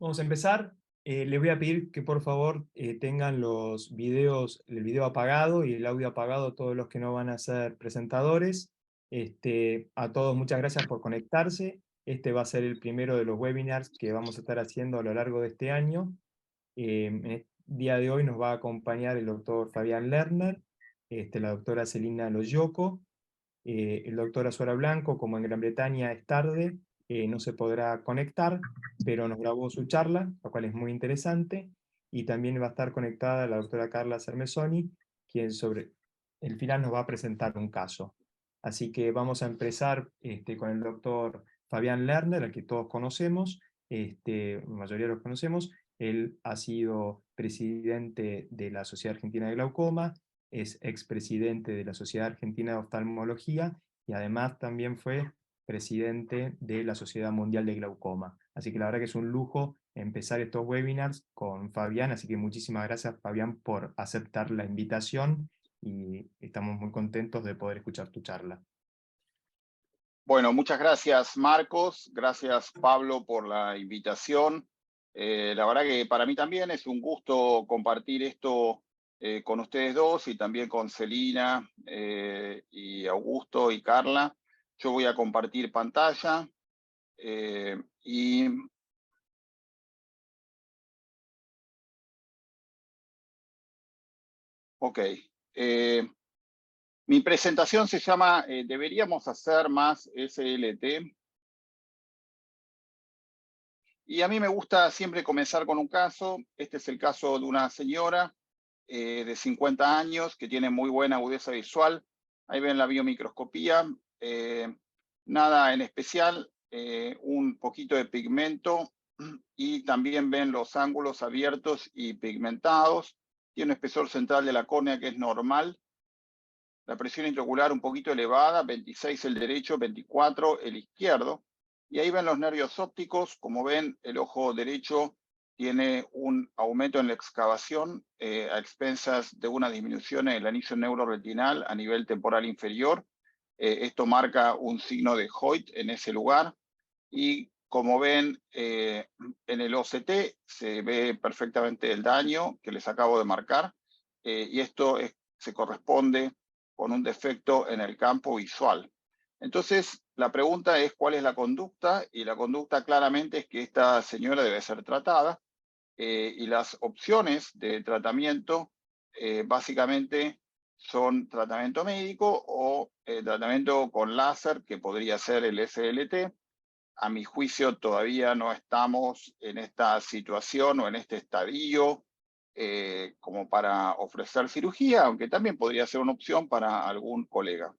Vamos a empezar. Les voy a pedir que por favor tengan los videos, el video apagado y el audio apagado, todos los que no van a ser presentadores. A todos muchas gracias por conectarse. Este va a ser el primero de los webinars que vamos a estar haciendo a lo largo de este año. En el día de hoy nos va a acompañar el doctor Fabián Lerner, la doctora Celina Loyoco, el doctor Azuara Blanco, como en Gran Bretaña es tarde, no se podrá conectar, pero nos grabó su charla, lo cual es muy interesante, y también va a estar conectada la doctora Carla Cermesoni, quien sobre el final nos va a presentar un caso. Así que vamos a empezar con el doctor Fabián Lerner, al que todos conocemos, la mayoría los conocemos. Él ha sido presidente de la Sociedad Argentina de Glaucoma, es expresidente de la Sociedad Argentina de Oftalmología y además también fue presidente de la Sociedad Mundial de Glaucoma. Así que la verdad que es un lujo empezar estos webinars con Fabián, así que muchísimas gracias Fabián por aceptar la invitación y estamos muy contentos de poder escuchar tu charla. Bueno, muchas gracias Marcos, gracias Pablo por la invitación. La verdad que para mí también es un gusto compartir esto con ustedes dos y también con Celina y Augusto y Carla. Yo voy a compartir pantalla y ok. Mi presentación se llama ¿Deberíamos hacer más SLT? Y a mí me gusta siempre comenzar con un caso. Este es el caso de una señora de 50 años que tiene muy buena agudeza visual. Ahí ven la biomicroscopía. Nada en especial, un poquito de pigmento y también ven los ángulos abiertos y pigmentados. Tiene un espesor central de la córnea que es normal. La presión intraocular un poquito elevada, 26 el derecho, 24 el izquierdo. Y ahí ven los nervios ópticos. Como ven, el ojo derecho tiene un aumento en la excavación a expensas de una disminución en el anillo neuroretinal a nivel temporal inferior. Esto marca un signo de Hoyt en ese lugar. Y como ven, en el OCT se ve perfectamente el daño que les acabo de marcar. Y esto se corresponde con un defecto en el campo visual. Entonces, la pregunta es cuál es la conducta, y la conducta claramente es que esta señora debe ser tratada, y las opciones de tratamiento básicamente son tratamiento médico o tratamiento con láser, que podría ser el SLT. A mi juicio todavía no estamos en esta situación o en este estadio como para ofrecer cirugía, aunque también podría ser una opción para algún colega.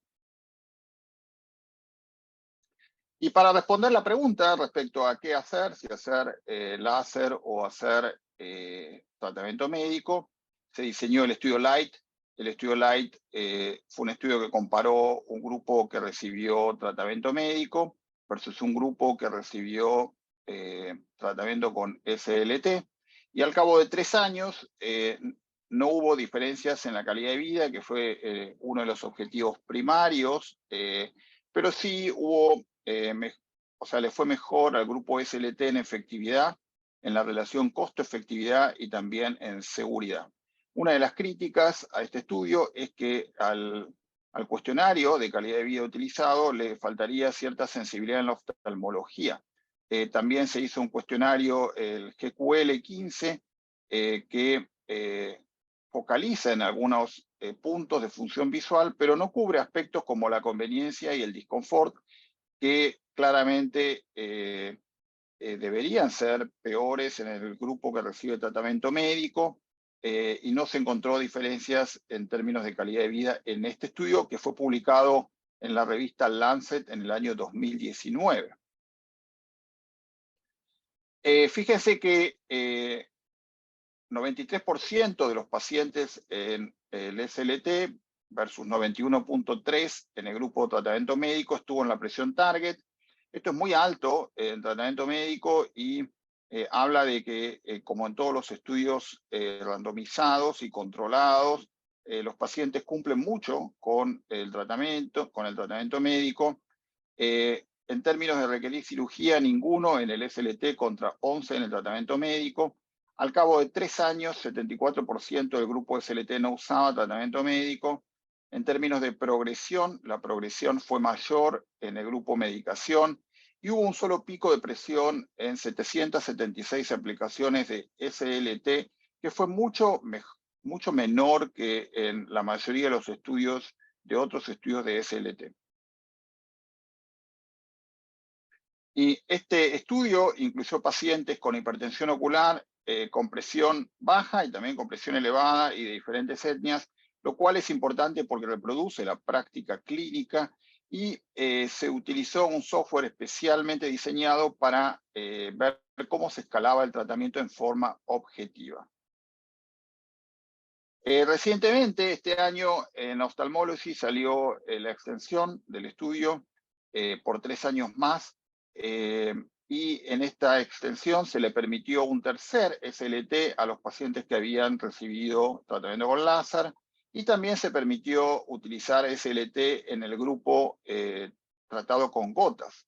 Y para responder la pregunta respecto a qué hacer, si hacer láser o hacer tratamiento médico, se diseñó el estudio LIGHT. El estudio LIGHT fue un estudio que comparó un grupo que recibió tratamiento médico versus un grupo que recibió tratamiento con SLT. Y al cabo de 3 años no hubo diferencias en la calidad de vida, que fue uno de los objetivos primarios, pero sí hubo, le fue mejor al grupo SLT en efectividad, en la relación costo-efectividad y también en seguridad. Una de las críticas a este estudio es que al cuestionario de calidad de vida utilizado le faltaría cierta sensibilidad en la oftalmología. También se hizo un cuestionario, el GQL15, que focaliza en algunos puntos de función visual, pero no cubre aspectos como la conveniencia y el disconfort, que claramente deberían ser peores en el grupo que recibe tratamiento médico, y no se encontró diferencias en términos de calidad de vida en este estudio, que fue publicado en la revista Lancet en el año 2019. Fíjense que 93% de los pacientes en el SLT versus 91.3 en el grupo de tratamiento médico estuvo en la presión target. Esto es muy alto en tratamiento médico y habla de que, como en todos los estudios randomizados y controlados, los pacientes cumplen mucho con el tratamiento médico. en términos de requerir cirugía, ninguno en el SLT contra 11 en el tratamiento médico. Al cabo de 3 años, 74% del grupo SLT no usaba tratamiento médico. En términos de progresión, la progresión fue mayor en el grupo medicación y hubo un solo pico de presión en 776 aplicaciones de SLT, que fue mucho menor que en la mayoría de los estudios de otros estudios de SLT. Y este estudio incluyó pacientes con hipertensión ocular, con presión baja y también con presión elevada y de diferentes etnias, lo cual es importante porque reproduce la práctica clínica y se utilizó un software especialmente diseñado para ver cómo se escalaba el tratamiento en forma objetiva. Recientemente, este año, en Ophthalmology salió la extensión del estudio por 3 años más, y en esta extensión se le permitió un tercer SLT a los pacientes que habían recibido tratamiento con láser, y también se permitió utilizar SLT en el grupo tratado con gotas.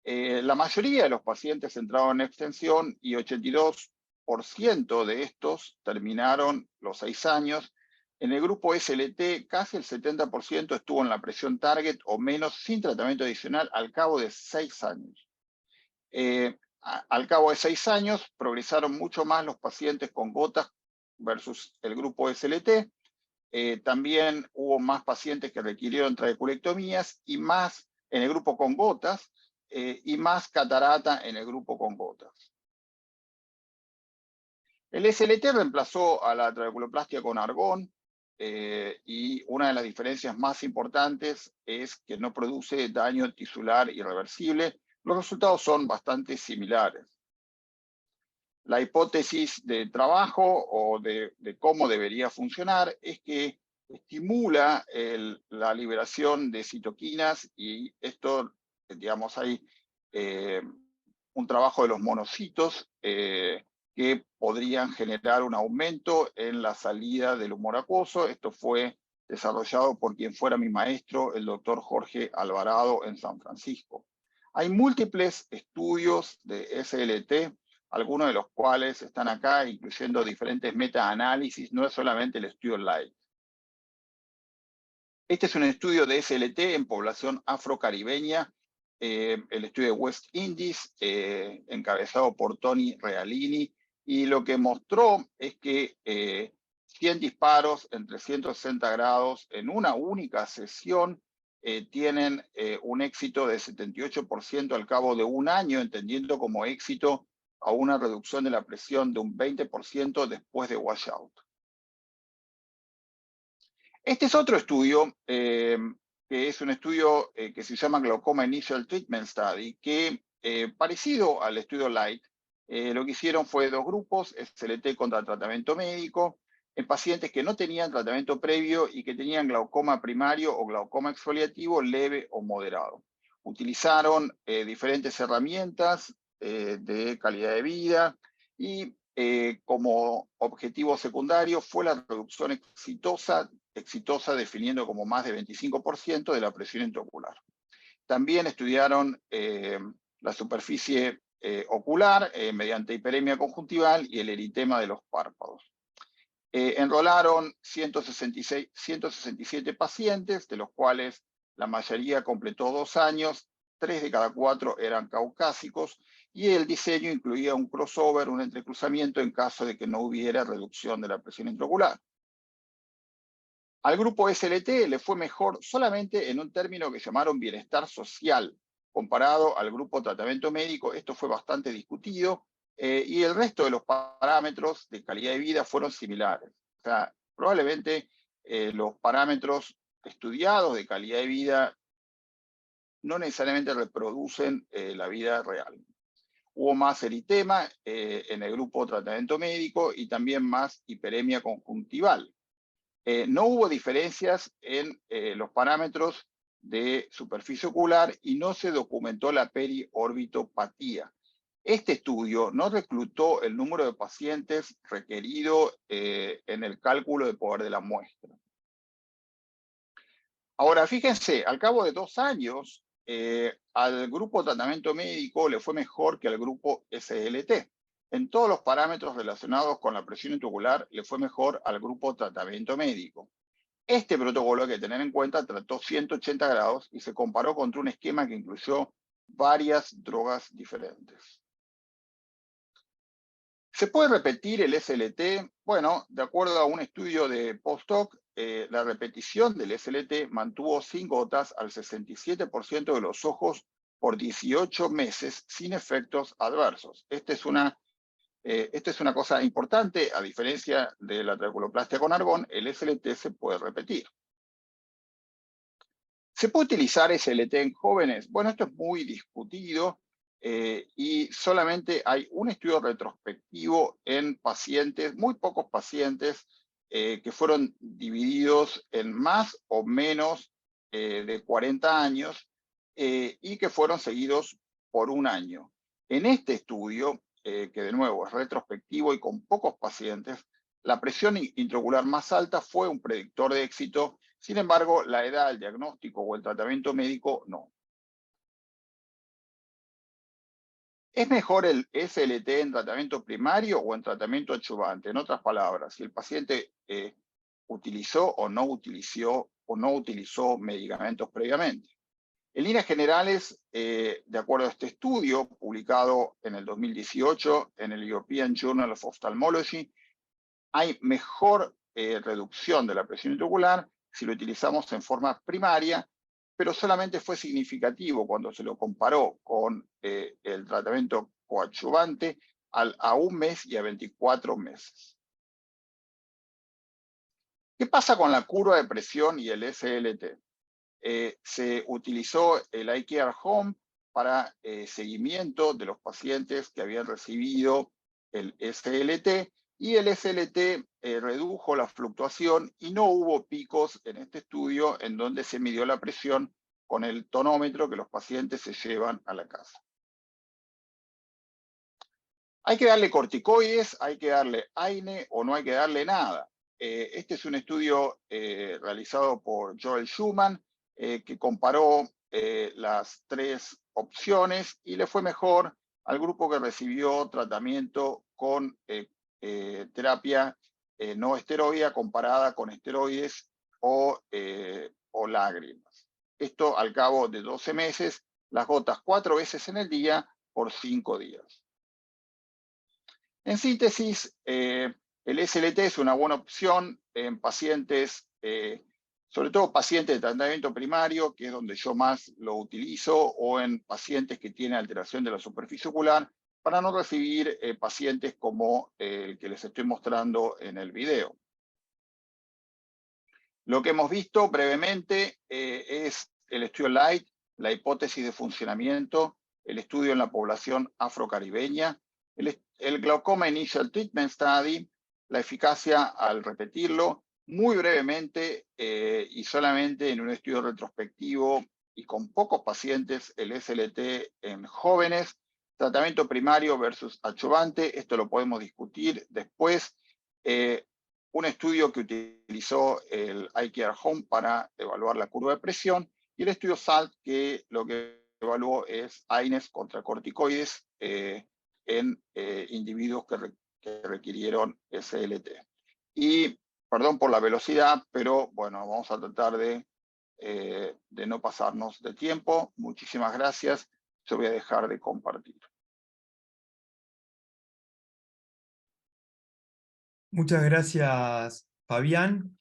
La mayoría de los pacientes entraron en extensión y 82% de estos terminaron los 6 años. En el grupo SLT, casi el 70% estuvo en la presión target o menos sin tratamiento adicional al cabo de 6 años. Al cabo de 6 años, progresaron mucho más los pacientes con gotas versus el grupo SLT. También hubo más pacientes que requirieron trabeculectomías y más en el grupo con gotas, y más catarata en el grupo con gotas. El SLT reemplazó a la trabeculoplastia con argón, y una de las diferencias más importantes es que no produce daño tisular irreversible. Los resultados son bastante similares. La hipótesis de trabajo o de cómo debería funcionar es que estimula la liberación de citoquinas, y esto, digamos, hay un trabajo de los monocitos que podrían generar un aumento en la salida del humor acuoso. Esto fue desarrollado por quien fuera mi maestro, el doctor Jorge Alvarado, en San Francisco. Hay múltiples estudios de SLT, algunos de los cuales están acá, incluyendo diferentes meta-análisis, no es solamente el estudio LIGHT. Este es un estudio de SLT en población afrocaribeña, el estudio de West Indies, encabezado por Tony Realini, y lo que mostró es que 100 disparos en 360 grados en una única sesión tienen un éxito de 78% al cabo de un año, entendiendo como éxito a una reducción de la presión de un 20% después de washout. Este es otro estudio, que es un estudio que se llama Glaucoma Initial Treatment Study, que parecido al estudio LIGHT, lo que hicieron fue 2 grupos, SLT contra tratamiento médico, en pacientes que no tenían tratamiento previo y que tenían glaucoma primario o glaucoma exfoliativo leve o moderado. Utilizaron diferentes herramientas de calidad de vida y como objetivo secundario fue la reducción exitosa definiendo como más de 25% de la presión intraocular. También estudiaron la superficie ocular mediante hiperemia conjuntival y el eritema de los párpados. Enrolaron 167 pacientes, de los cuales la mayoría completó 2 años, 3 de cada 4 eran caucásicos, y el diseño incluía un crossover, un entrecruzamiento en caso de que no hubiera reducción de la presión intraocular. Al grupo SLT le fue mejor solamente en un término que llamaron bienestar social, comparado al grupo tratamiento médico. Esto fue bastante discutido, y el resto de los parámetros de calidad de vida fueron similares. O sea, probablemente los parámetros estudiados de calidad de vida no necesariamente reproducen la vida real. Hubo más eritema en el grupo tratamiento médico y también más hiperemia conjuntival. No hubo diferencias en los parámetros de superficie ocular y no se documentó la periorbitopatía. Este estudio no reclutó el número de pacientes requerido en el cálculo de poder de la muestra. Ahora, fíjense, al cabo de 2 años, al grupo tratamiento médico le fue mejor que al grupo SLT. En todos los parámetros relacionados con la presión intraocular le fue mejor al grupo tratamiento médico. Este protocolo, hay que tener en cuenta, trató 180 grados y se comparó contra un esquema que incluyó varias drogas diferentes. ¿Se puede repetir el SLT? Bueno, de acuerdo a un estudio de postdoc, la repetición del SLT mantuvo sin gotas al 67% de los ojos por 18 meses sin efectos adversos. Esta es una cosa importante, a diferencia de la trabeculoplastia con argón, el SLT se puede repetir. ¿Se puede utilizar SLT en jóvenes? Bueno, esto es muy discutido y solamente hay un estudio retrospectivo en pacientes, muy pocos pacientes, que fueron divididos en más o menos de 40 años y que fueron seguidos por un año. En este estudio, que de nuevo es retrospectivo y con pocos pacientes, la presión intraocular más alta fue un predictor de éxito. Sin embargo, la edad, el diagnóstico o el tratamiento médico no. ¿Es mejor el SLT en tratamiento primario o en tratamiento adyuvante? En otras palabras, si el paciente utilizó o no utilizó medicamentos previamente. En líneas generales, de acuerdo a este estudio publicado en el 2018 en el European Journal of Ophthalmology, hay mejor reducción de la presión intraocular si lo utilizamos en forma primaria, pero solamente fue significativo cuando se lo comparó con el tratamiento coadyuvante a un mes y a 24 meses. ¿Qué pasa con la curva de presión y el SLT? Se utilizó el iCare Home para seguimiento de los pacientes que habían recibido el SLT, y el SLT redujo la fluctuación y no hubo picos en este estudio en donde se midió la presión con el tonómetro que los pacientes se llevan a la casa. ¿Hay que darle corticoides, hay que darle AINE o no hay que darle nada? Este es un estudio realizado por Joel Schumann, que comparó las tres opciones y le fue mejor al grupo que recibió tratamiento con terapia no esteroidea comparada con esteroides o lágrimas. Esto al cabo de 12 meses, las gotas 4 veces en el día por 5 días. En síntesis, el SLT es una buena opción en pacientes, sobre todo pacientes de tratamiento primario, que es donde yo más lo utilizo, o en pacientes que tienen alteración de la superficie ocular, para no recibir pacientes como el que les estoy mostrando en el video. Lo que hemos visto brevemente es el estudio LIGHT, la hipótesis de funcionamiento, el estudio en la población afrocaribeña, el Glaucoma Initial Treatment Study, la eficacia al repetirlo, muy brevemente y solamente en un estudio retrospectivo y con pocos pacientes, el SLT en jóvenes, tratamiento primario versus adyuvante, esto lo podemos discutir después. Un estudio que utilizó el iCare Home para evaluar la curva de presión, y el estudio SALT, que lo que evaluó es AINES contra corticoides en individuos que requirieron SLT. Y perdón por la velocidad, pero bueno, vamos a tratar de no pasarnos de tiempo. Muchísimas gracias. Yo voy a dejar de compartir. Muchas gracias, Fabián.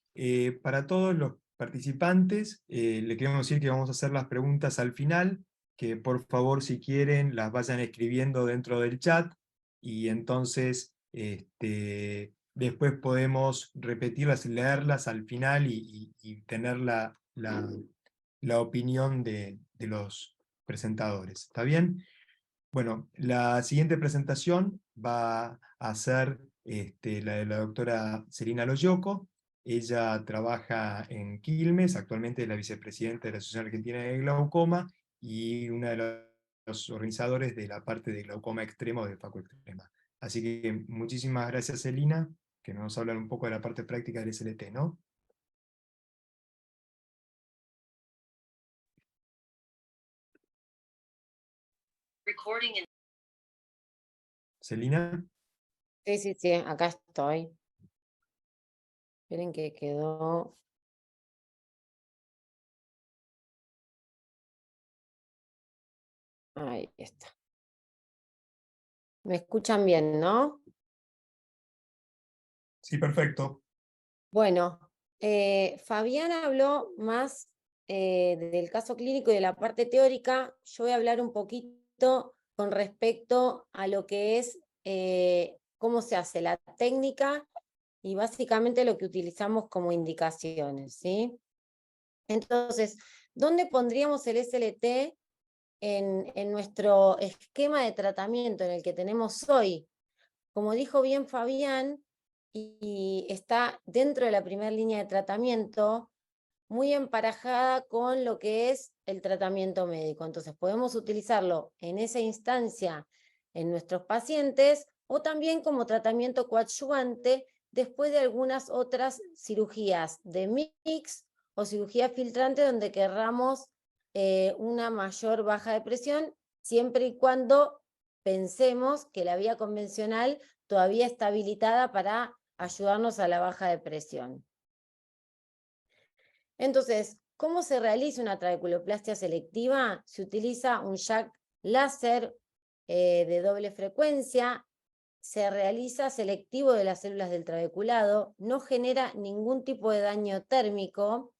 Para todos los participantes, le queremos decir que vamos a hacer las preguntas al final, que por favor, si quieren, las vayan escribiendo dentro del chat, y entonces después podemos repetirlas y leerlas al final y tener la opinión de los presentadores. ¿Está bien? Bueno, la siguiente presentación va a ser la de la doctora Celina Loyoco. Ella trabaja en Quilmes, actualmente es la vicepresidenta de la Asociación Argentina de Glaucoma y una de los organizadores de la parte de glaucoma extremo de Facu Extrema. Así que muchísimas gracias, Celina, que nos habla un poco de la parte práctica del SLT, ¿no? Celina. Sí, sí, acá estoy. Esperen que quedó. Ahí está. ¿Me escuchan bien, no? Sí, perfecto. Bueno, Fabián habló más del caso clínico y de la parte teórica. Yo voy a hablar un poquito con respecto a lo que es cómo se hace la técnica y básicamente lo que utilizamos como indicaciones, ¿sí? Entonces, ¿dónde pondríamos el SLT en nuestro esquema de tratamiento en el que tenemos hoy? Como dijo bien Fabián, y está dentro de la primera línea de tratamiento, muy emparejada con lo que es el tratamiento médico. Entonces podemos utilizarlo en esa instancia en nuestros pacientes o también como tratamiento coadyuvante después de algunas otras cirugías de mix o cirugía filtrante donde querramos una mayor baja de presión, siempre y cuando pensemos que la vía convencional todavía está habilitada para ayudarnos a la baja de presión. Entonces, ¿cómo se realiza una trabeculoplastia selectiva? Se utiliza un jack láser de doble frecuencia, se realiza selectivo de las células del trabeculado, no genera ningún tipo de daño térmico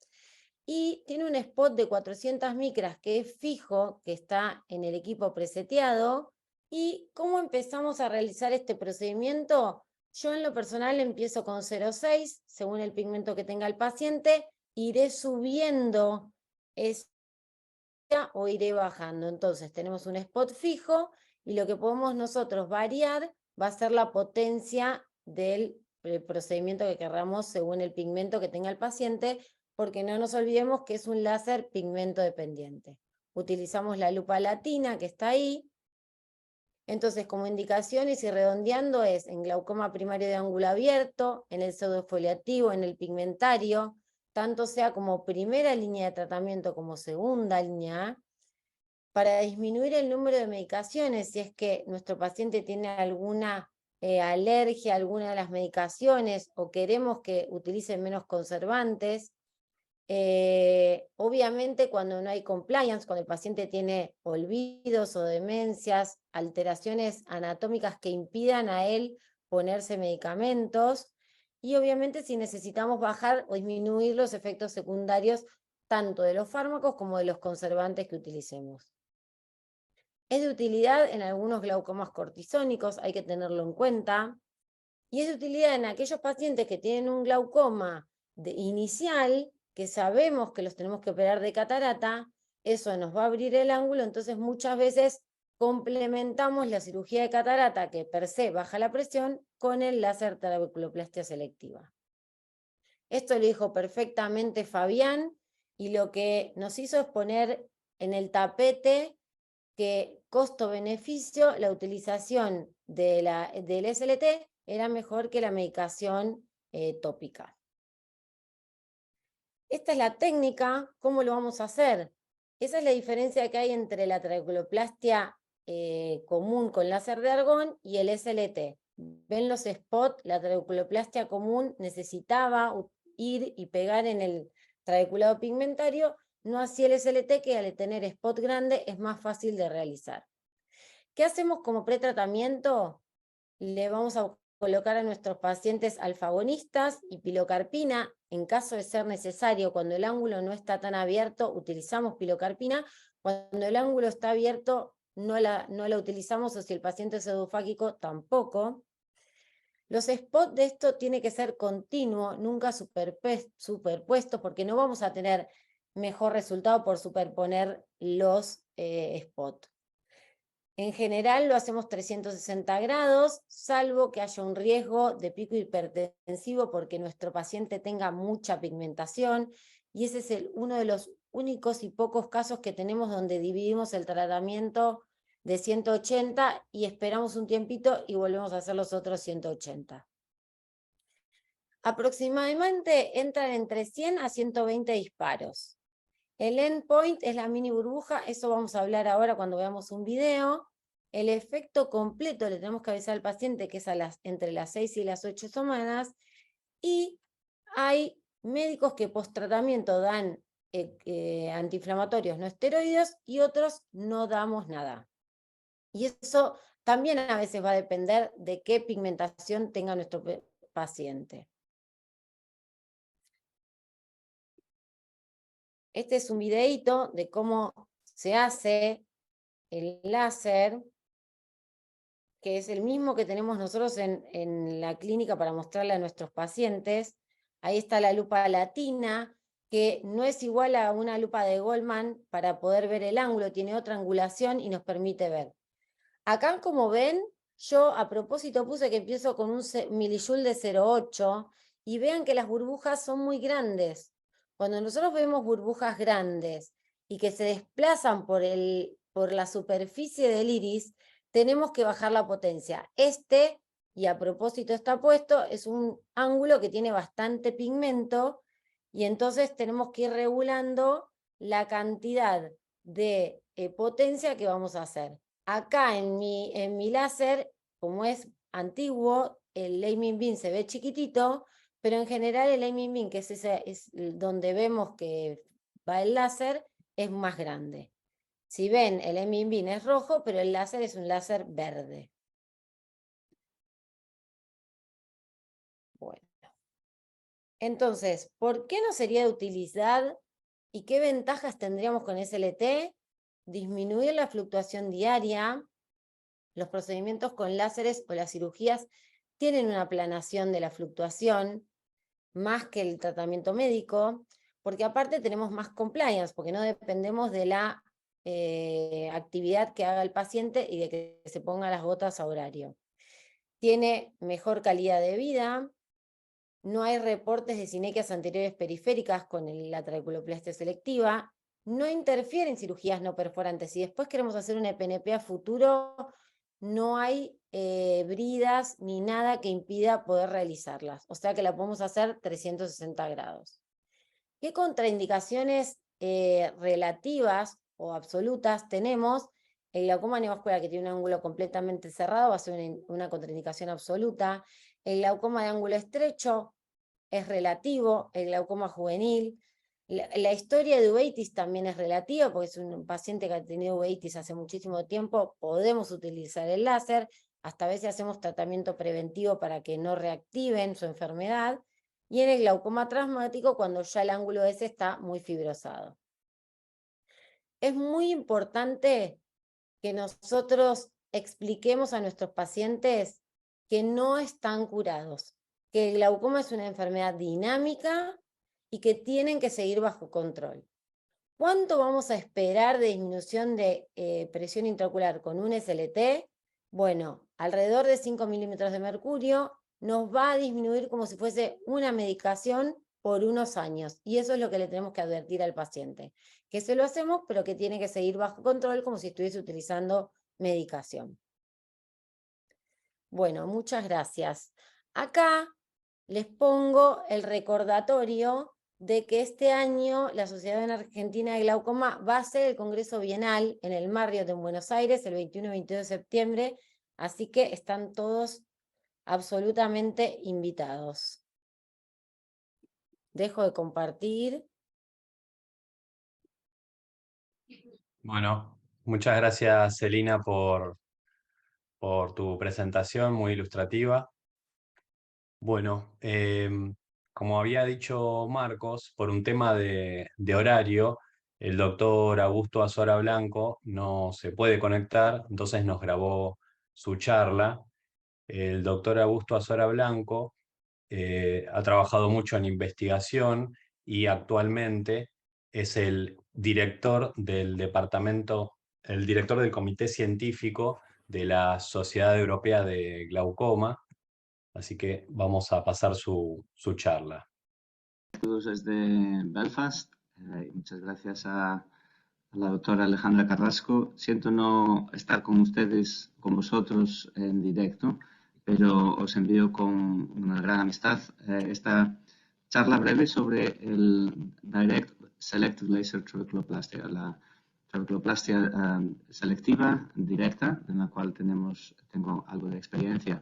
y tiene un spot de 400 micras que es fijo, que está en el equipo preseteado. ¿Y cómo empezamos a realizar este procedimiento? Yo en lo personal empiezo con 0,6, según el pigmento que tenga el paciente, iré subiendo esa o iré bajando. Entonces tenemos un spot fijo y lo que podemos nosotros variar va a ser la potencia del procedimiento que querramos según el pigmento que tenga el paciente, porque no nos olvidemos que es un láser pigmento dependiente. Utilizamos la lupa latina que está ahí. Entonces, como indicaciones y redondeando es en glaucoma primario de ángulo abierto, en el pseudofoliativo, en el pigmentario, tanto sea como primera línea de tratamiento como segunda línea, para disminuir el número de medicaciones, si es que nuestro paciente tiene alguna alergia a alguna de las medicaciones o queremos que utilicen menos conservantes. Obviamente cuando no hay compliance, cuando el paciente tiene olvidos o demencias, alteraciones anatómicas que impidan a él ponerse medicamentos, y obviamente si necesitamos bajar o disminuir los efectos secundarios tanto de los fármacos como de los conservantes que utilicemos. Es de utilidad en algunos glaucomas cortisónicos, hay que tenerlo en cuenta, y es de utilidad en aquellos pacientes que tienen un glaucoma inicial, que sabemos que los tenemos que operar de catarata, eso nos va a abrir el ángulo, entonces muchas veces complementamos la cirugía de catarata, que per se baja la presión, con el láser trabeculoplastia selectiva. Esto lo dijo perfectamente Fabián, y lo que nos hizo es poner en el tapete que costo-beneficio, la utilización del SLT era mejor que la medicación tópica. Esta es la técnica. ¿Cómo lo vamos a hacer? Esa es la diferencia que hay entre la trabeculoplastia común con láser de argón y el SLT. ¿Ven los spots? La trabeculoplastia común necesitaba ir y pegar en el trabeculado pigmentario, no así el SLT, que al tener spot grande es más fácil de realizar. ¿Qué hacemos como pretratamiento? Le vamos a colocar a nuestros pacientes alfagonistas y pilocarpina. En caso de ser necesario, cuando el ángulo no está tan abierto, utilizamos pilocarpina. Cuando el ángulo está abierto, no la utilizamos, o si el paciente es pseudofágico, tampoco. Los spots de esto tiene que ser continuo, nunca superpuesto, porque no vamos a tener mejor resultado por superponer los spots. En general lo hacemos 360 grados, salvo que haya un riesgo de pico hipertensivo porque nuestro paciente tenga mucha pigmentación, y ese es uno de los únicos y pocos casos que tenemos donde dividimos el tratamiento de 180 y esperamos un tiempito y volvemos a hacer los otros 180. Aproximadamente entran entre 100 a 120 disparos. El endpoint es la mini burbuja, eso vamos a hablar ahora cuando veamos un video. el efecto completo le tenemos que avisar al paciente que es entre las 6 y las 8 semanas, y hay médicos que post-tratamiento dan antiinflamatorios no esteroides y otros no damos nada. Y eso también a veces va a depender de qué pigmentación tenga nuestro paciente. Este es un videíto de cómo se hace el láser, que es el mismo que tenemos nosotros en la clínica para mostrarle a nuestros pacientes. Ahí está la lupa latina, que no es igual a una lupa de Goldman para poder ver el ángulo, tiene otra angulación y nos permite ver. Acá, como ven, yo a propósito puse que empiezo con un milijoule de 0,8 y vean que las burbujas son muy grandes. Cuando nosotros vemos burbujas grandes y que se desplazan por la superficie del iris, tenemos que bajar la potencia. Y a propósito está puesto, es un ángulo que tiene bastante pigmento y entonces tenemos que ir regulando la cantidad de potencia que vamos a hacer. Acá en mi láser, como es antiguo, el aiming beam se ve chiquitito, pero en general el aiming beam, que es donde vemos que va el láser, es más grande. Si ven, el aiming beam es rojo, pero el láser es un láser verde. Bueno. Entonces, ¿por qué no sería de utilidad y qué ventajas tendríamos con SLT? Disminuir la fluctuación diaria. Los procedimientos con láseres o las cirugías tienen una aplanación de la fluctuación más que el tratamiento médico, porque aparte tenemos más compliance, porque no dependemos de la actividad que haga el paciente y de que se ponga las gotas a horario. Tiene mejor calidad de vida, no hay reportes de sinequias anteriores periféricas con la trabeculoplastia selectiva, no interfiere en cirugías no perforantes. Si después queremos hacer un EPNP a futuro, no hay bridas ni nada que impida poder realizarlas. O sea que la podemos hacer 360 grados. ¿Qué contraindicaciones relativas o absolutas tenemos? El glaucoma neovascular, que tiene un ángulo completamente cerrado, va a ser una contraindicación absoluta. El glaucoma de ángulo estrecho es relativo. El glaucoma juvenil. La historia de uveitis también es relativa, porque es un paciente que ha tenido uveitis hace muchísimo tiempo. Podemos utilizar el láser. Hasta a veces hacemos tratamiento preventivo para que no reactiven su enfermedad. Y en el glaucoma traumático, cuando ya el ángulo ese está muy fibrosado. Es muy importante que nosotros expliquemos a nuestros pacientes que no están curados, que el glaucoma es una enfermedad dinámica y que tienen que seguir bajo control. ¿Cuánto vamos a esperar de disminución de presión intraocular con un SLT? Bueno, alrededor de 5 milímetros de mercurio nos va a disminuir como si fuese una medicación por unos años. Y eso es lo que le tenemos que advertir al paciente. Que se lo hacemos, pero que tiene que seguir bajo control como si estuviese utilizando medicación. Bueno, muchas gracias. Acá les pongo el recordatorio de que este año la Sociedad Argentina de Glaucoma va a hacer el Congreso Bienal en el Marriott en Buenos Aires el 21 y 22 de septiembre, así que están todos absolutamente invitados. Dejo de compartir. Bueno, muchas gracias, Celina, por tu presentación muy ilustrativa. Bueno, como había dicho Marcos, por un tema de horario, el doctor Augusto Azora Blanco no se puede conectar, entonces nos grabó su charla. El doctor Augusto Azora Blanco ha trabajado mucho en investigación y actualmente es el director del el director del Comité Científico de la Sociedad Europea de Glaucoma. Así que vamos a pasar su charla. Saludos desde Belfast. Muchas gracias a la doctora Alejandra Carrasco. Siento no estar con ustedes, con vosotros en directo, pero os envío con una gran amistad esta charla breve sobre el Direct Selective Laser Trabeculoplastia, la trabeculoplastia selectiva directa, en la cual tengo algo de experiencia.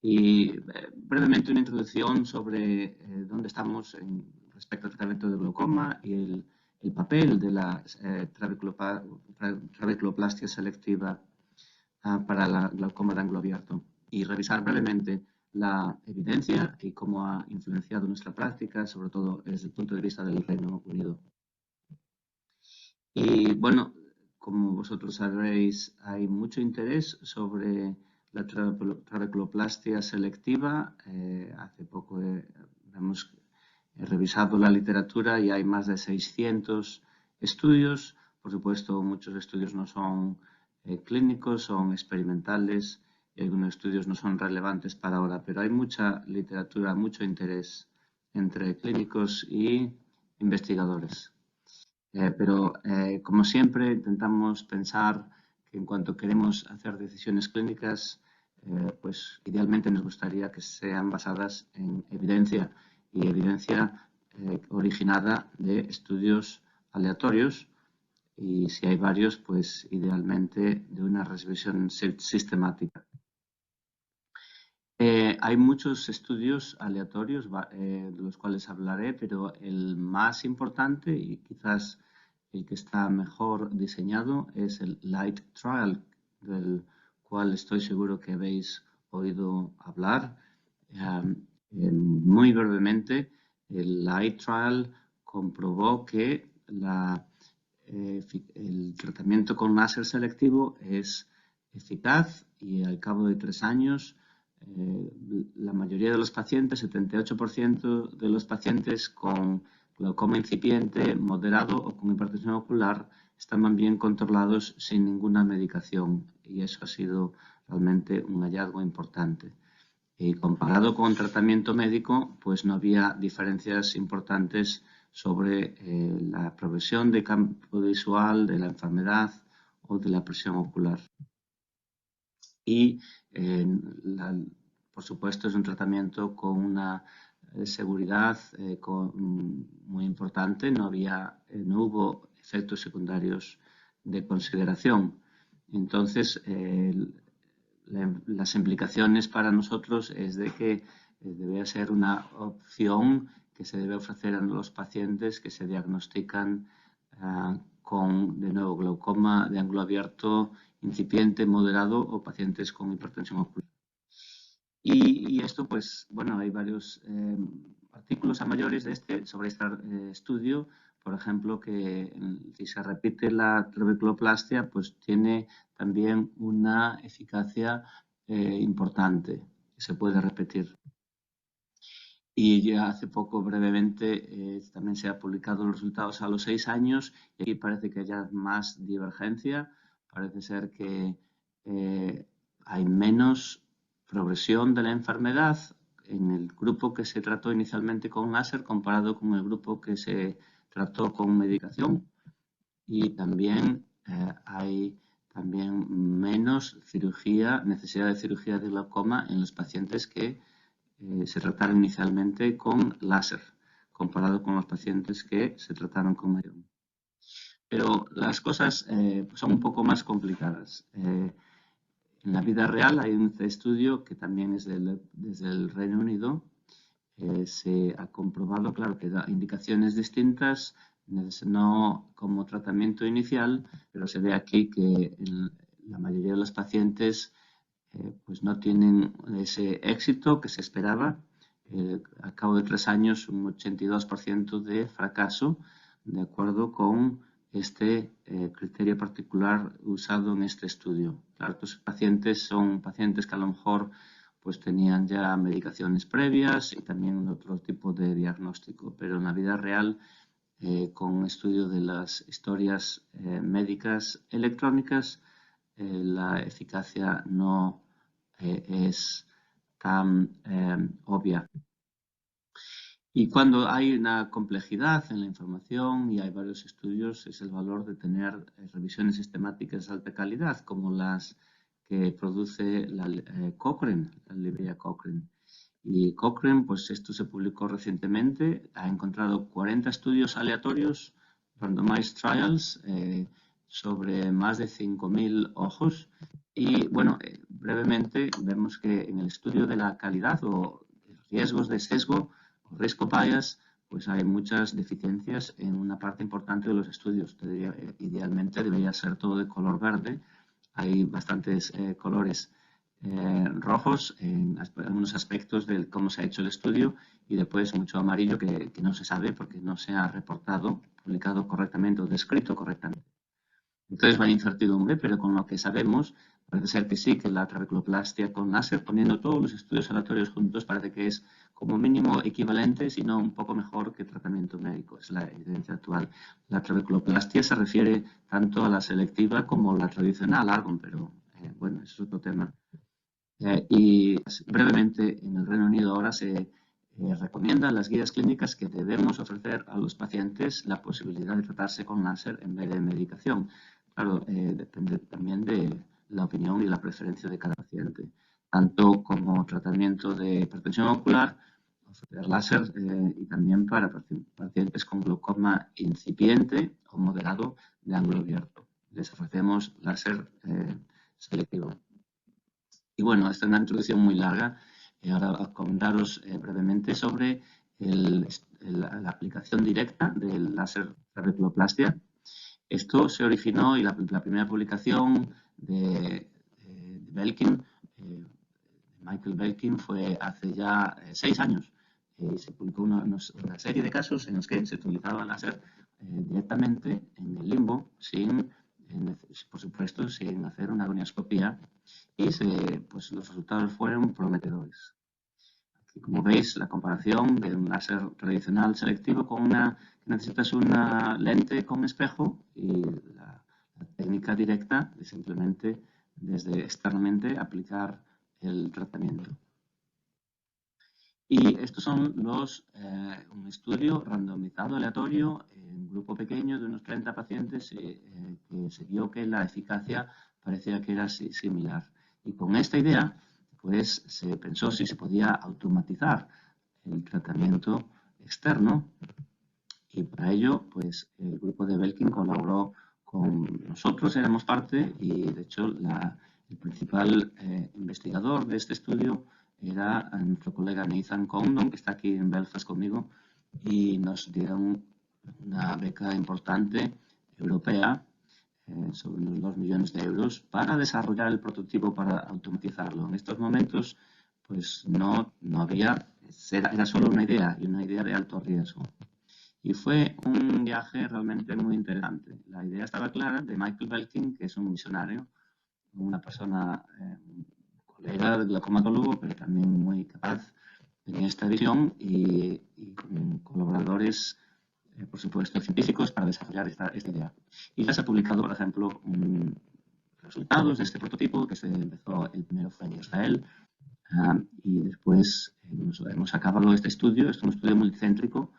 Y brevemente una introducción sobre dónde estamos respecto al tratamiento de glaucoma y el papel de la trabeculoplastia selectiva para el glaucoma de ángulo abierto. Y revisar brevemente la evidencia y cómo ha influenciado nuestra práctica, sobre todo desde el punto de vista del Reino Unido. Y bueno, como vosotros sabréis, hay mucho interés sobre la trabeculoplastia selectiva. Hace poco hemos revisado la literatura y hay más de 600 estudios. Por supuesto, muchos estudios no son clínicos, son experimentales y algunos estudios no son relevantes para ahora, pero hay mucha literatura, mucho interés entre clínicos y investigadores. Pero como siempre intentamos pensar que en cuanto queremos hacer decisiones clínicas, pues idealmente nos gustaría que sean basadas en evidencia y evidencia originada de estudios aleatorios y si hay varios, pues idealmente de una revisión sistemática. Hay muchos estudios aleatorios de los cuales hablaré, pero el más importante y quizás el que está mejor diseñado es el Light Trial, del cual estoy seguro que habéis oído hablar. Muy brevemente, el Light Trial comprobó que el tratamiento con láser selectivo es eficaz y al cabo de 3 años la mayoría de los pacientes, 78% de los pacientes con glaucoma incipiente, moderado o con hipertensión ocular estaban bien controlados sin ninguna medicación y eso ha sido realmente un hallazgo importante. Y comparado con tratamiento médico, pues no había diferencias importantes sobre la progresión de campo visual, de la enfermedad o de la presión ocular. Y por supuesto es un tratamiento con una seguridad muy importante, no hubo efectos secundarios de consideración. Entonces, las implicaciones para nosotros es de que debe ser una opción que se debe ofrecer a los pacientes que se diagnostican con, de nuevo, glaucoma de ángulo abierto incipiente, moderado o pacientes con hipertensión ocular. Y esto, pues, bueno, hay varios artículos a mayores sobre este estudio. Por ejemplo, que si se repite la trabeculoplastia, pues tiene también una eficacia importante que se puede repetir. Y ya hace poco, brevemente, también se han publicado los resultados a los 6 años y aquí parece que haya más divergencia. Parece ser que hay menos progresión de la enfermedad en el grupo que se trató inicialmente con láser comparado con el grupo que se trató con medicación y también hay menos necesidad de cirugía de glaucoma en los pacientes que se trataron inicialmente con láser comparado con los pacientes que se trataron con medicación. Pero las cosas son un poco más complicadas. En la vida real hay un estudio que también es desde el Reino Unido. Se ha comprobado, claro, que da indicaciones distintas, no como tratamiento inicial, pero se ve aquí que la mayoría de los pacientes pues no tienen ese éxito que se esperaba. Al cabo de 3 años, un 82% de fracaso, de acuerdo con este criterio particular usado en este estudio. Claro, estos pacientes son pacientes que a lo mejor pues tenían ya medicaciones previas y también otro tipo de diagnóstico, pero en la vida real, con estudio de las historias médicas electrónicas, la eficacia no es tan obvia. Y cuando hay una complejidad en la información y hay varios estudios, es el valor de tener revisiones sistemáticas de alta calidad, como las que produce la Cochrane, la librería Cochrane. Y Cochrane, pues esto se publicó recientemente, ha encontrado 40 estudios aleatorios randomized trials sobre más de 5.000 ojos. Y bueno, brevemente vemos que en el estudio de la calidad o riesgos de sesgo o risk bias, pues hay muchas deficiencias en una parte importante de los estudios. Idealmente debería ser todo de color verde. Hay bastantes colores rojos en algunos aspectos de cómo se ha hecho el estudio y después mucho amarillo que no se sabe porque no se ha reportado, publicado correctamente o descrito correctamente. Entonces va en incertidumbre, pero con lo que sabemos, parece ser que sí, que la trabeculoplastia con láser, poniendo todos los estudios aleatorios juntos, parece que es como mínimo equivalente, si no un poco mejor que tratamiento médico. Es la evidencia actual. La trabeculoplastia se refiere tanto a la selectiva como a la tradicional, Argon, pero bueno, eso es otro tema. Y brevemente, en el Reino Unido ahora se recomiendan las guías clínicas que debemos ofrecer a los pacientes la posibilidad de tratarse con láser en vez de medicación. Claro, depende también de la opinión y la preferencia de cada paciente. Tanto como tratamiento de hipertensión ocular, ofrecer láser y también para pacientes con glaucoma incipiente o moderado de ángulo abierto. Les ofrecemos láser selectivo. Y bueno, esta es una introducción muy larga. Ahora a comentaros brevemente sobre la aplicación directa del láser trabeculoplastia. Esto se originó y la primera publicación de Belkin, Michael Belkin, fue hace ya 6 años. Se publicó una serie de casos en los que se utilizaba láser directamente en el limbo, por supuesto, sin hacer una gonioscopía, y pues los resultados fueron prometedores. Aquí, como veis, la comparación de un láser tradicional selectivo con que necesitas una lente con espejo y la técnica directa de simplemente desde externamente aplicar el tratamiento. Y estos son un estudio randomizado aleatorio en un grupo pequeño de unos 30 pacientes que se vio que la eficacia parecía que era similar. Y con esta idea, pues se pensó si se podía automatizar el tratamiento externo. Y para ello, pues el grupo de Belkin colaboró con nosotros, éramos parte, y de hecho el principal investigador de este estudio era nuestro colega Nathan Condon, que está aquí en Belfast conmigo, y nos dieron una beca importante europea sobre unos 2 millones de euros para desarrollar el prototipo para automatizarlo. En estos momentos, pues no había, era solo una idea y una idea de alto riesgo. Y fue un viaje realmente muy interesante. La idea estaba clara de Michael Belkin, que es un misionario, una persona, colega del glaucomatólogo, pero también muy capaz, tenía esta visión y con colaboradores, por supuesto, científicos para desarrollar esta idea. Y ya se ha publicado, por ejemplo, resultados de este prototipo, que se empezó, el primero fue en Israel, y después hemos acabado este estudio, es un estudio multicéntrico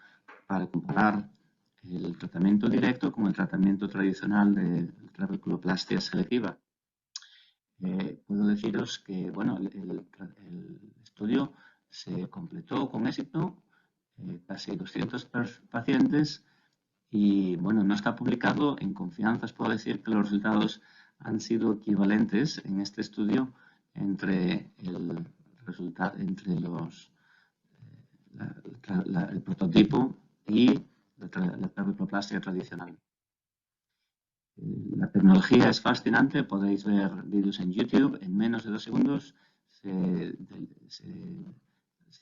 para comparar el tratamiento directo con el tratamiento tradicional de trabeculoplastia selectiva. Puedo deciros que bueno, el estudio se completó con éxito, casi 200 pacientes, y bueno, no está publicado. En confianza os puedo decir que los resultados han sido equivalentes en este estudio entre el prototipo y la trabeculoplastia tradicional. La tecnología es fascinante, podéis ver vídeos en YouTube, en menos de 2 segundos se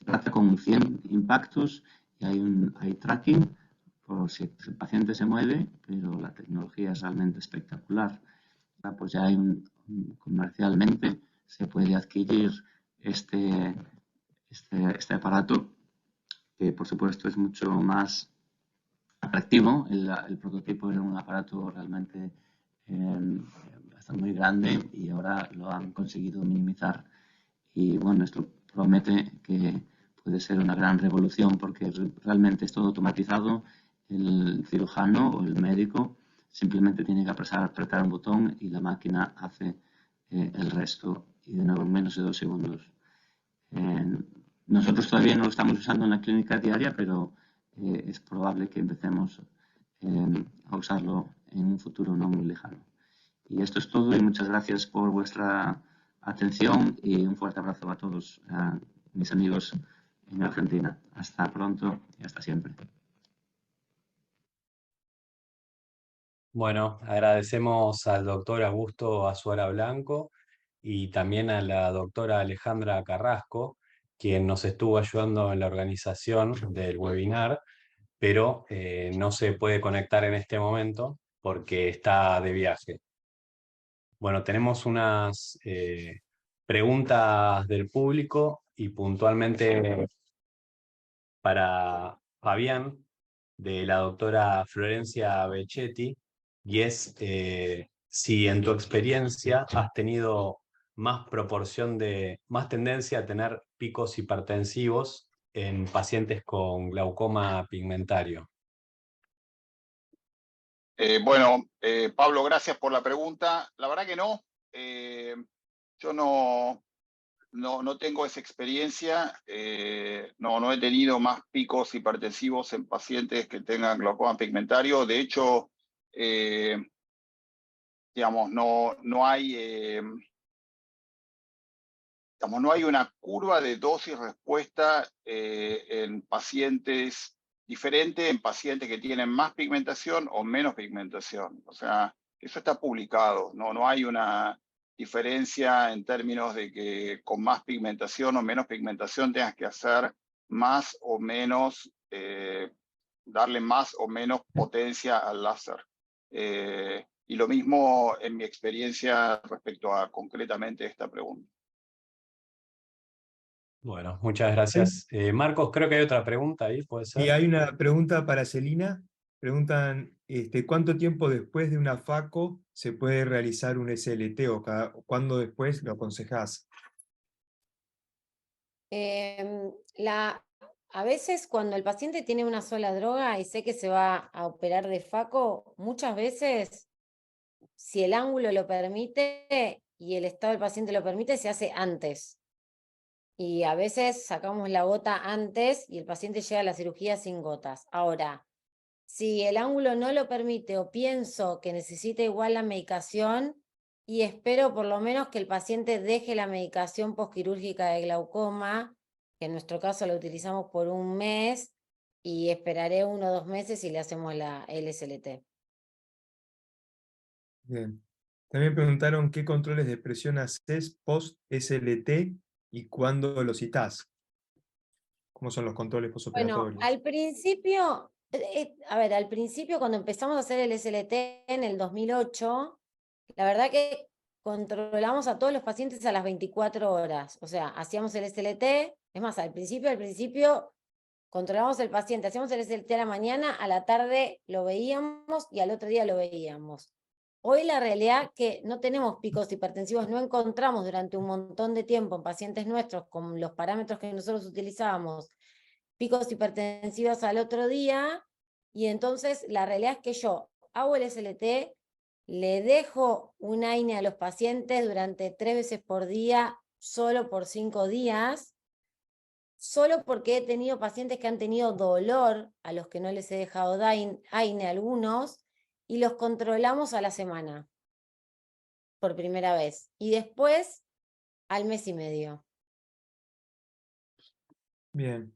trata con 100 impactos y hay tracking por si el paciente se mueve, pero la tecnología es realmente espectacular. Pues ya comercialmente se puede adquirir este aparato, que por supuesto es mucho más atractivo. El prototipo era un aparato realmente bastante muy grande y ahora lo han conseguido minimizar. Y bueno, esto promete que puede ser una gran revolución porque realmente es todo automatizado. El cirujano o el médico simplemente tiene que apretar un botón y la máquina hace el resto, y de nuevo en menos de 2 segundos. Nosotros todavía no lo estamos usando en la clínica diaria, pero es probable que empecemos a usarlo en un futuro no muy lejano. Y esto es todo y muchas gracias por vuestra atención y un fuerte abrazo a todos mis amigos en Argentina. Hasta pronto y hasta siempre. Bueno, agradecemos al doctor Augusto Azuara Blanco y también a la doctora Alejandra Carrasco, quien nos estuvo ayudando en la organización del webinar, pero no se puede conectar en este momento porque está de viaje. Bueno, tenemos unas preguntas del público y puntualmente para Fabián, de la doctora Florencia Becchetti, y es si en tu experiencia has tenido más tendencia a tener picos hipertensivos en pacientes con glaucoma pigmentario. Bueno, Pablo, gracias por la pregunta. La verdad que no. Yo no tengo esa experiencia. No he tenido más picos hipertensivos en pacientes que tengan glaucoma pigmentario. De hecho, digamos, no hay una curva de dosis-respuesta en pacientes diferente, en pacientes que tienen más pigmentación o menos pigmentación. O sea, eso está publicado. No hay una diferencia en términos de que con más pigmentación o menos pigmentación tengas que hacer más o menos, darle más o menos potencia al láser. Y lo mismo en mi experiencia respecto a concretamente esta pregunta. Bueno, muchas gracias. Marcos, creo que hay otra pregunta ahí, ¿puede ser? Y hay una pregunta para Celina. Preguntan, ¿cuánto tiempo después de una FACO se puede realizar un SLT o cuándo después lo aconsejás? A veces cuando el paciente tiene una sola droga y sé que se va a operar de FACO, muchas veces, si el ángulo lo permite y el estado del paciente lo permite, se hace antes. Y a veces sacamos la gota antes y el paciente llega a la cirugía sin gotas. Ahora, si el ángulo no lo permite o pienso que necesita igual la medicación y espero por lo menos que el paciente deje la medicación posquirúrgica de glaucoma, que en nuestro caso la utilizamos por un mes, y esperaré 1 o 2 meses y le hacemos el SLT. Bien. También preguntaron qué controles de presión haces post-SLT y cuándo los citás. ¿Cómo son los controles Bueno, postoperatorios? al principio, al principio cuando empezamos a hacer el SLT en el 2008, la verdad que controlamos a todos los pacientes a las 24 horas. O sea, hacíamos el SLT, es más, al principio controlamos el paciente, hacíamos el SLT a la mañana, a la tarde lo veíamos y al otro día lo veíamos. Hoy la realidad que no tenemos picos hipertensivos, no encontramos durante un montón de tiempo en pacientes nuestros con los parámetros que nosotros utilizábamos picos hipertensivos al otro día, y entonces la realidad es que yo hago el SLT, le dejo un AINE a los pacientes durante 3 veces por día, solo por 5 días, solo porque he tenido pacientes que han tenido dolor, a los que no les he dejado AINE algunos, y los controlamos a la semana, por primera vez, y después al mes y medio. Bien.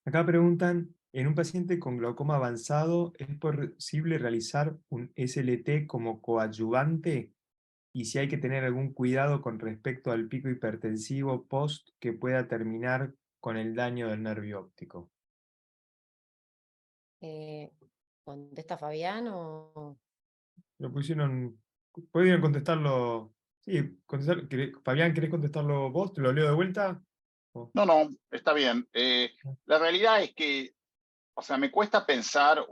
Acá preguntan, en un paciente con glaucoma avanzado, ¿es posible realizar un SLT como coadyuvante? Y si hay que tener algún cuidado con respecto al pico hipertensivo post que pueda terminar con el daño del nervio óptico. ¿Contesta Fabián o...? Lo pusieron, ¿podrían contestarlo? Sí, Fabián, ¿querés contestarlo vos? ¿Te lo leo de vuelta? No, está bien. La realidad es que, o sea, me cuesta pensar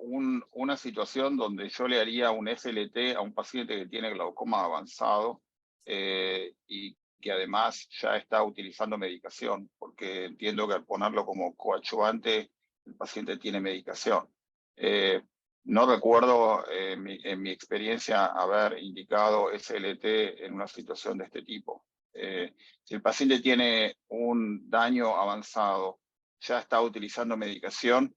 una situación donde yo le haría un SLT a un paciente que tiene glaucoma avanzado y que además ya está utilizando medicación, porque entiendo que al ponerlo como coadyuvante, el paciente tiene medicación. No recuerdo en mi experiencia haber indicado SLT en una situación de este tipo. Si el paciente tiene un daño avanzado, ya está utilizando medicación,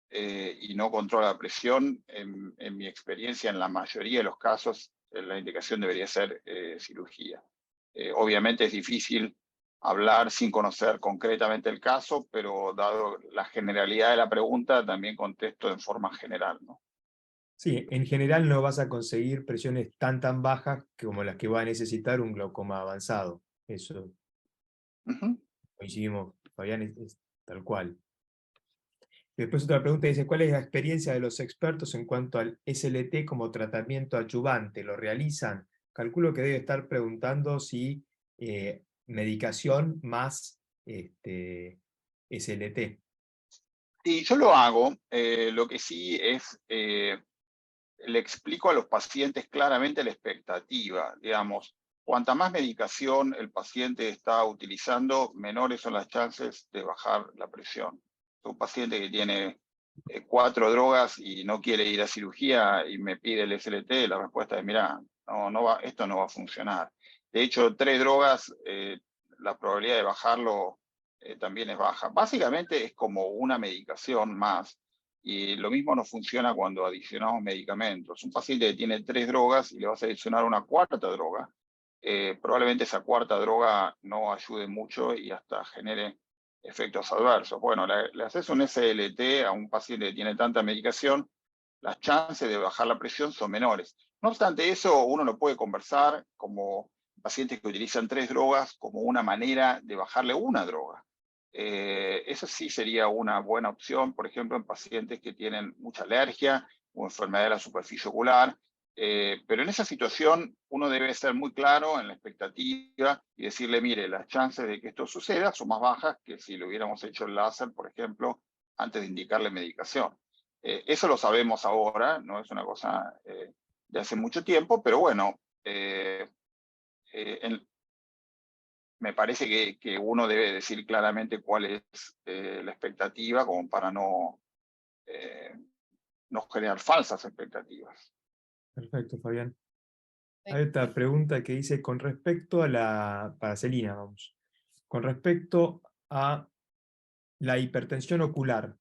y no controla la presión, en mi experiencia, en la mayoría de los casos, la indicación debería ser cirugía. Obviamente es difícil hablar sin conocer concretamente el caso, pero dado la generalidad de la pregunta, también contesto en forma general, ¿no? Sí, en general no vas a conseguir presiones tan bajas como las que va a necesitar un glaucoma avanzado. Eso Ujú. coincidimos, Fabián, es tal cual. Después otra pregunta dice, ¿cuál es la experiencia de los expertos en cuanto al SLT como tratamiento adyuvante? ¿Lo realizan? Calculo que debe estar preguntando si medicación más SLT. Y yo lo hago, lo que sí es, le explico a los pacientes claramente la expectativa, digamos, cuanta más medicación el paciente está utilizando, menores son las chances de bajar la presión. Un paciente que tiene 4 drogas y no quiere ir a cirugía y me pide el SLT, la respuesta es, mira, esto no va a funcionar. De hecho, 3 drogas, la probabilidad de bajarlo también es baja. Básicamente es como una medicación más. Y lo mismo no funciona cuando adicionamos medicamentos. Un paciente que tiene 3 drogas y le vas a adicionar una 4ª droga, probablemente esa 4ª droga no ayude mucho y hasta genere efectos adversos. Bueno, le haces un SLT a un paciente que tiene tanta medicación, las chances de bajar la presión son menores. No obstante eso, uno lo puede conversar como pacientes que utilizan 3 drogas como una manera de bajarle una droga. Eso sí sería una buena opción, por ejemplo, en pacientes que tienen mucha alergia o enfermedad de la superficie ocular. Pero en esa situación uno debe ser muy claro en la expectativa y decirle, mire, las chances de que esto suceda son más bajas que si le hubiéramos hecho el láser, por ejemplo, antes de indicarle medicación. Eso lo sabemos ahora, no es una cosa de hace mucho tiempo, pero bueno, me parece que uno debe decir claramente cuál es la expectativa como para no generar falsas expectativas. Perfecto, Fabián. Hay otra pregunta que dice, con respecto a para Celina, vamos, con respecto a la hipertensión ocular,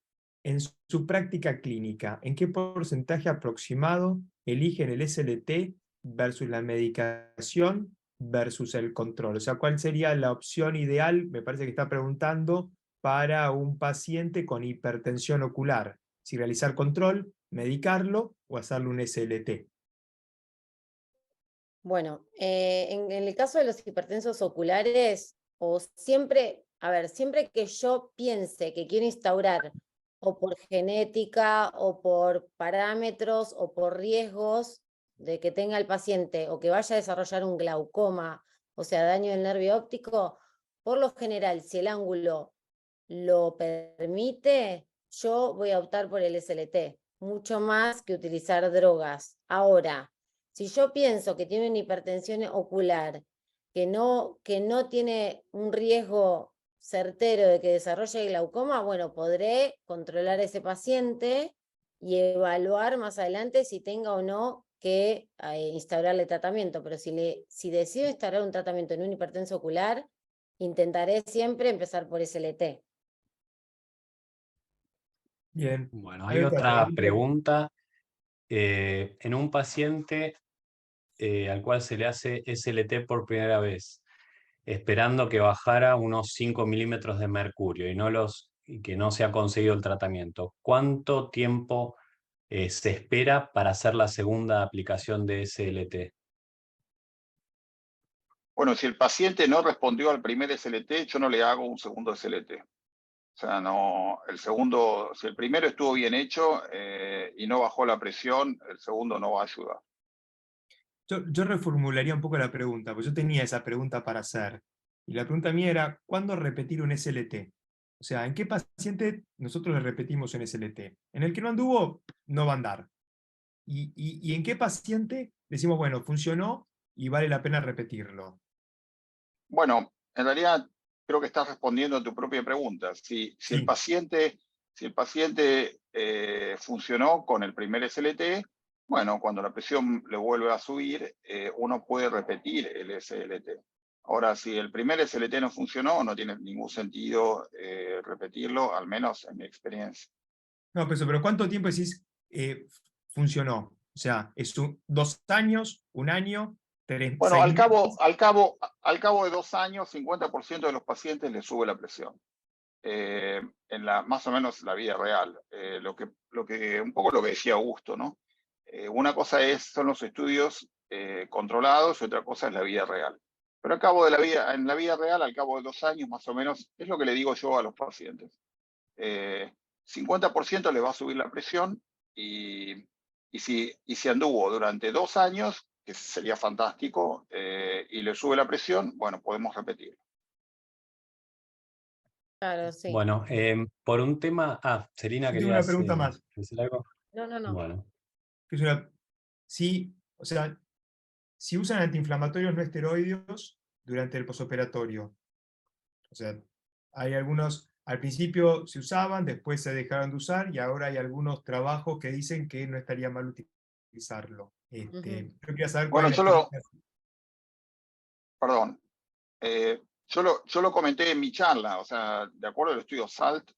en su práctica clínica, ¿en qué porcentaje aproximado eligen el SLT versus la medicación versus el control? O sea, ¿cuál sería la opción ideal? Me parece que está preguntando para un paciente con hipertensión ocular. Si realizar control, medicarlo o hacerle un SLT. Bueno, en el caso de los hipertensos oculares, o siempre, a ver, siempre que yo piense que quiero instaurar, o por genética, o por parámetros, o por riesgos de que tenga el paciente, o que vaya a desarrollar un glaucoma, o sea, daño del nervio óptico, por lo general, si el ángulo lo permite, yo voy a optar por el SLT, mucho más que utilizar drogas. Ahora, si yo pienso que tiene una hipertensión ocular, que no tiene un riesgo certero de que desarrolle glaucoma, bueno, podré controlar a ese paciente y evaluar más adelante si tenga o no que instaurarle tratamiento. Pero si decido instaurar un tratamiento en un hipertenso ocular, intentaré siempre empezar por SLT. Bien. Bueno, Hay hay otra otra pregunta. pregunta. En un paciente al cual se le hace SLT por primera vez, esperando que bajara unos 5 milímetros de mercurio y que no se ha conseguido el tratamiento, ¿cuánto tiempo se espera para hacer la segunda aplicación de SLT? Bueno, si el paciente no respondió al primer SLT, yo no le hago un segundo SLT. O sea, no, el segundo, si el primero estuvo bien hecho y no bajó la presión, el segundo no va a ayudar. Yo reformularía un poco la pregunta, porque yo tenía esa pregunta para hacer. Y la pregunta mía era, ¿cuándo repetir un SLT? O sea, ¿en qué paciente nosotros le repetimos un SLT? En el que no anduvo, no va a andar. ¿Y en qué paciente decimos, bueno, funcionó y vale la pena repetirlo? Bueno, en realidad creo que estás respondiendo a tu propia pregunta. Si el Sí, paciente funcionó con el primer SLT, bueno, cuando la presión le vuelve a subir, uno puede repetir el SLT. Ahora, si el primer SLT no funcionó, no tiene ningún sentido repetirlo, al menos en mi experiencia. No, pero ¿cuánto tiempo decís funcionó? O sea, ¿es 2 años, 1 año, 6 Bueno, al meses? cabo de 2 años, 50% de los pacientes les sube la presión. Más o menos la vida real. Un poco lo que decía Augusto, ¿no? Una cosa son los estudios controlados y otra cosa es la vida real. Pero en la vida real, al cabo de 2 años más o menos, es lo que le digo yo a los pacientes. 50% les va a subir la presión y si anduvo durante 2 años, que sería fantástico, y le sube la presión, bueno, podemos repetir. Claro, sí. Bueno, por un tema... Celina, Yo tengo una ¿querías pregunta más. decir algo? No. Bueno. Que es o sea, si usan antiinflamatorios no esteroideos durante el posoperatorio. O sea, hay algunos, al principio se usaban, después se dejaron de usar y ahora hay algunos trabajos que dicen que no estaría mal utilizarlo. Yo quería saber cuál Bueno, es la experiencia. perdón, yo lo comenté en mi charla, o sea, de acuerdo al estudio SALT,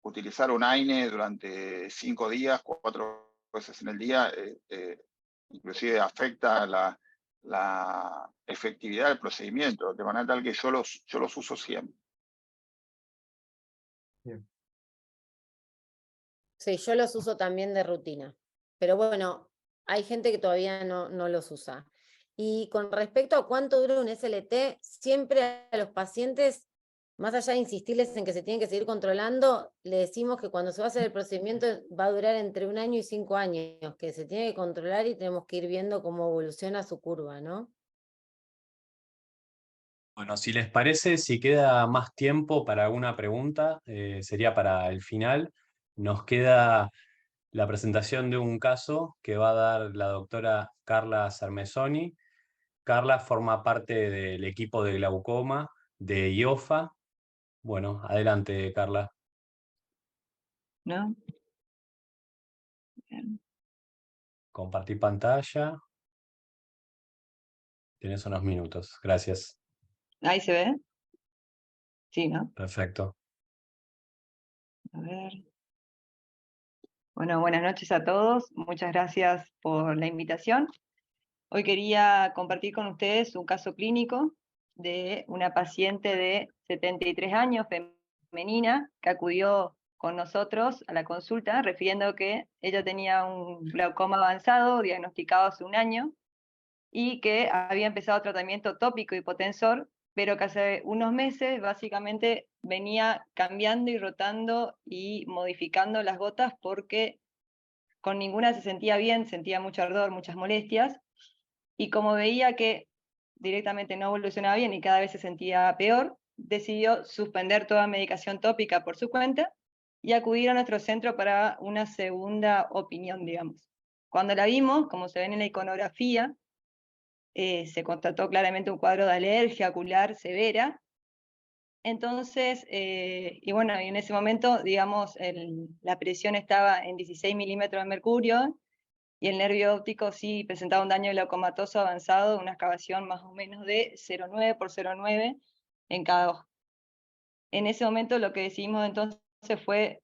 utilizar un AINE durante 5 días, 4 veces en el día, inclusive afecta la efectividad del procedimiento, de manera tal que yo los uso siempre. Bien. Sí, yo los uso también de rutina. Pero bueno, hay gente que todavía no los usa. Y con respecto a cuánto dura un SLT, siempre a los pacientes, más allá de insistirles en que se tienen que seguir controlando, le decimos que cuando se va a hacer el procedimiento va a durar entre 1 año y 5 años, que se tiene que controlar y tenemos que ir viendo cómo evoluciona su curva, ¿no? Bueno, si les parece, si queda más tiempo para alguna pregunta, sería para el final. Nos queda la presentación de un caso que va a dar la doctora Carla Sarmesoni. Carla forma parte del equipo de glaucoma de IOFA. Bueno, adelante, Carla. ¿No? Bien. Compartir pantalla. Tienes unos minutos. Gracias. ¿Ahí se ve? Sí, ¿no? Perfecto. A ver. Bueno, buenas noches a todos. Muchas gracias por la invitación. Hoy quería compartir con ustedes un caso clínico de una paciente de 73 años, femenina, que acudió con nosotros a la consulta, refiriendo que ella tenía un glaucoma avanzado, diagnosticado hace 1 año, y que había empezado tratamiento tópico hipotensor, pero que hace unos meses básicamente venía cambiando y rotando y modificando las gotas porque con ninguna se sentía bien, sentía mucho ardor, muchas molestias, y como veía que directamente no evolucionaba bien y cada vez se sentía peor, decidió suspender toda medicación tópica por su cuenta y acudir a nuestro centro para una segunda opinión, digamos. Cuando la vimos, como se ven en la iconografía, se constató claramente un cuadro de alergia ocular severa. Entonces, y bueno, y en ese momento, digamos, la presión estaba en 16 milímetros de mercurio y el nervio óptico sí presentaba un daño glaucomatoso avanzado, una excavación más o menos de 0,9 por 0,9 en cada ojo. En ese momento lo que decidimos entonces fue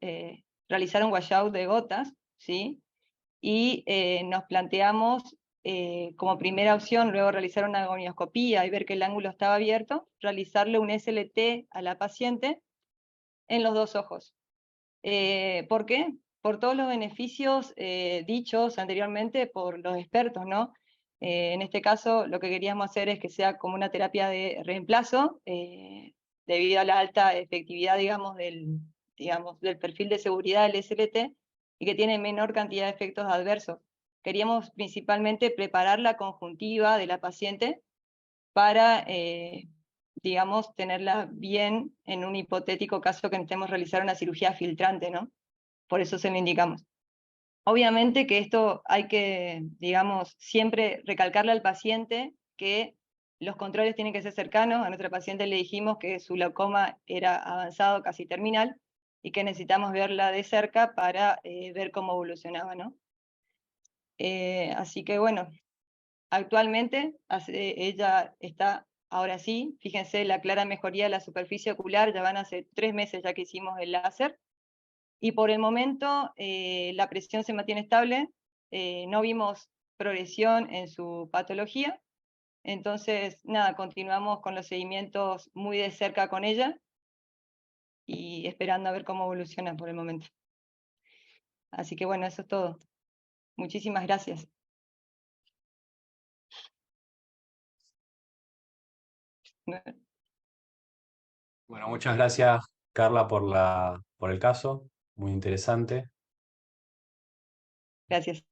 realizar un washout de gotas, ¿sí? Y nos planteamos como primera opción, luego realizar una gonioscopía y ver que el ángulo estaba abierto, realizarle un SLT a la paciente en los 2 ojos. ¿Por qué? Por todos los beneficios dichos anteriormente por los expertos, ¿no? En este caso, lo que queríamos hacer es que sea como una terapia de reemplazo, debido a la alta efectividad, digamos, del perfil de seguridad del SLT, y que tiene menor cantidad de efectos adversos. Queríamos principalmente preparar la conjuntiva de la paciente para, digamos, tenerla bien en un hipotético caso que necesitemos realizar una cirugía filtrante, ¿no? Por eso se lo indicamos. Obviamente que esto hay que, digamos, siempre recalcarle al paciente que los controles tienen que ser cercanos. A nuestra paciente le dijimos que su glaucoma era avanzado, casi terminal, y que necesitamos verla de cerca para ver cómo evolucionaba, ¿no? Así que bueno, actualmente ella está, ahora sí, fíjense la clara mejoría de la superficie ocular, ya van hace 3 meses ya que hicimos el láser, Y por el momento la presión se mantiene estable, no vimos progresión en su patología, entonces nada, continuamos con los seguimientos muy de cerca con ella y esperando a ver cómo evoluciona por el momento. Así que bueno, eso es todo. Muchísimas gracias. Bueno, muchas gracias, Carla, por el caso, muy interesante. Gracias.